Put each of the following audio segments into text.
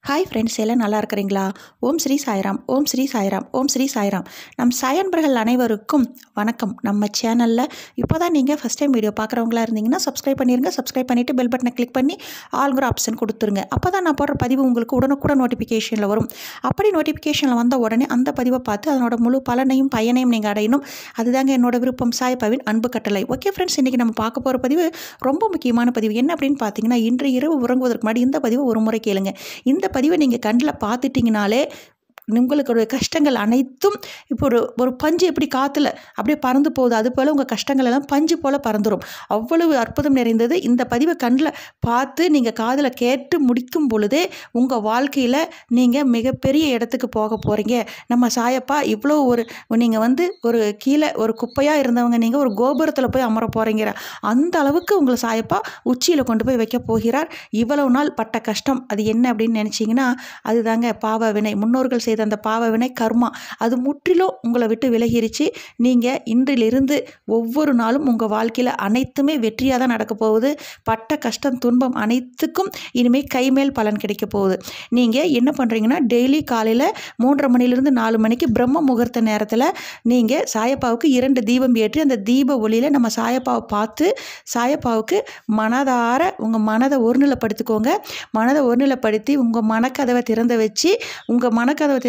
Hi friends, எல்லாம் நல்லா இருக்கிறீங்களா? ஓம் ஸ்ரீ சாய்ராம், ஓம் ஸ்ரீ சாய்ராம், ஓம் ஸ்ரீ சாய்ராம். நம் சாயன்பர்கள் அனைவருக்கும் வணக்கம். நம்ம சேனலில் இப்போ தான் நீங்கள் ஃபஸ்ட் டைம் வீடியோ பார்க்குறவங்களா இருந்தீங்கன்னா சப்ஸ்கிரைப் பண்ணிடுங்க. சப்ஸ்கிரைப் பண்ணிவிட்டு பெல் பட்டனை கிளிக் பண்ணி ஆல்கிற ஆப்ஷன் கொடுத்துருங்க. அப்போ தான் நான் போடுற பதிவு உங்களுக்கு உடனுக்குடன் நோட்டிஃபிகேஷனில் வரும். அப்படி நோட்டிஃபிகேஷனில் வந்த உடனே அந்த பதிவை பார்த்து அதனோட முழு பலனையும் பயனையும் நீங்கள் அடையணும். அதுதாங்க என்னோட விருப்பம், சாய்பாவின் அன்பு கட்டளை. ஓகே ஃப்ரெண்ட்ஸ், இன்றைக்கி நம்ம பார்க்க போகிற பதிவு ரொம்ப முக்கியமான பதிவு. என்ன அப்படின்னு பார்த்தீங்கன்னா, இன்று இரவு உறங்குவதற்கு முன்னாடி இந்த பதிவு ஒரு முறை கேளுங்க. இந்த பதிவை நீங்கள் கண்ணில் பார்த்துட்டிங்கனாலே உங்களுடைய கஷ்டங்கள் அனைத்தும் இப்போ ஒரு பஞ்சு எப்படி காற்றுல அப்படியே பறந்து போகுது, அது போல் உங்கள் கஷ்டங்கள் எல்லாம் பஞ்சு போல் பறந்துடும். அவ்வளவு அற்புதம் நிறைந்தது. இந்த பதிவை கண்ணில் பார்த்து நீங்கள் காதில் கேட்டு முடிக்கும் பொழுதே உங்கள் வாழ்க்கையில் நீங்கள் மிகப்பெரிய இடத்துக்கு போக போகிறீங்க. நம்ம சாயப்பா இவ்வளோ நீங்கள் ஒரு கீழே ஒரு குப்பையாக இருந்தவங்க நீங்கள் ஒரு கோபுரத்தில் போய் அமர போகிறீங்கிற அந்த அளவுக்கு உங்களை சாயப்பா உச்சியில் கொண்டு போய் வைக்க போகிறார். இவ்வளவு நாள் பட்ட கஷ்டம் அது என்ன அப்படின்னு நினச்சிங்கன்னா, அதுதாங்க பாவ வினை. முன்னோர்கள் செய்த அந்த பாவ வினை கர்மா, அது முற்றிலும் உங்களை விட்டு விலகிருச்சு. நீங்கள் இன்றிலிருந்து ஒவ்வொரு நாளும் உங்கள் வாழ்க்கையில் அனைத்துமே வெற்றியாக தான் நடக்க போகுது. பட்ட கஷ்டம் துன்பம் அனைத்துக்கும் இனிமேல் கைமேல் பலன் கிடைக்க போகுது. நீங்கள் என்ன பண்ணுறீங்கன்னா, டெய்லி காலையில் 3:30 மணிலேருந்து 4 மணிக்கு பிரம்ம முகூர்த்த நேரத்தில் நீங்கள் சாயப்பாவுக்கு 2 தீபம் ஏற்றி அந்த தீப ஒளியில் நம்ம சாயப்பாவை பார்த்து சாயப்பாவுக்கு மனதார உங்கள் மனதை ஒருநிலைப்படுத்திக்கோங்க. மனதை ஒருநிலைப்படுத்தி உங்கள் மனக்கதவை திறந்து வச்சு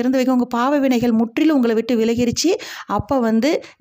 திறந்து வைக்க உங்கள் பாவ வினைகள் முற்றிலும் உங்களை விட்டு விலகிருச்சு. அப்போ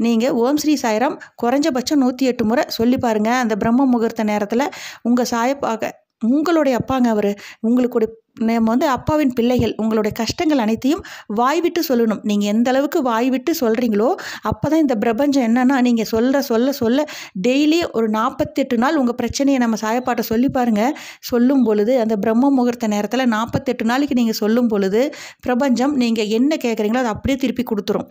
நீங்கள் ஓம் ஸ்ரீ சாய்ராம் குறைஞ்சபட்சம் 108 முறை சொல்லி பாருங்கள். அந்த பிரம்ம முகூர்த்த நேரத்தில் உங்கள் சாயப்பாக உங்களுடைய அப்பாங்க, அவர் உங்களுக்கு நம்ம அப்பாவின் பிள்ளைகள். உங்களுடைய கஷ்டங்கள் அனைத்தையும் வாய் விட்டு சொல்லணும். நீங்கள் எந்த அளவுக்கு வாய் விட்டு சொல்கிறீங்களோ அப்போ தான் இந்த பிரபஞ்சம் என்னென்னா, நீங்கள் சொல்ல டெய்லி ஒரு 48 நாள் உங்கள் பிரச்சனையை நம்ம சாயப்பாட்டை சொல்லி பாருங்கள். சொல்லும் பொழுது அந்த பிரம்ம முகூர்த்த நேரத்தில் 48 நாளைக்கு நீங்கள் சொல்லும் பொழுது பிரபஞ்சம் நீங்கள் என்ன கேட்குறீங்களோ அதை அப்படியே திருப்பி கொடுத்துரும்.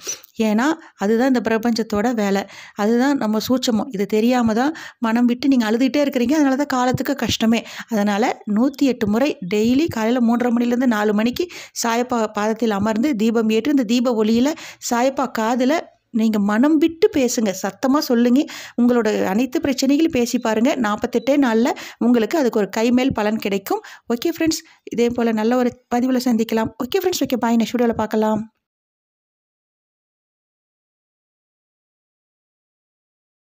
ஏன்னா அதுதான் இந்த பிரபஞ்சத்தோட வேலை, அதுதான் நம்ம சூட்சமம். இது தெரியாமல் தான் மனம் விட்டு நீங்கள் அழுதுகிட்டே இருக்கிறீங்க. அதனால தான் காலத்துக்கு கஷ்டமே. அதனால் 108 முறை டெய்லி காலையில் 3:30 மணிலேருந்து 4 மணிக்கு சாயப்பா பாதத்தில் அமர்ந்து தீபம் ஏற்றி இந்த தீப ஒளியில் சாயப்பா காதில் நீங்கள் மனம் விட்டு பேசுங்க, சத்தமாக சொல்லுங்க. உங்களோட அனைத்து பிரச்சனைகளும் பேசி பாருங்கள். 48 நாளில் உங்களுக்கு அதுக்கு ஒரு கைமேல் பலன் கிடைக்கும். ஓகே ஃப்ரெண்ட்ஸ், இதே போல் நல்ல ஒரு பதிவில் சந்திக்கலாம். Okay friends, okay bye. Next வீடியோவில் பார்க்கலாம்.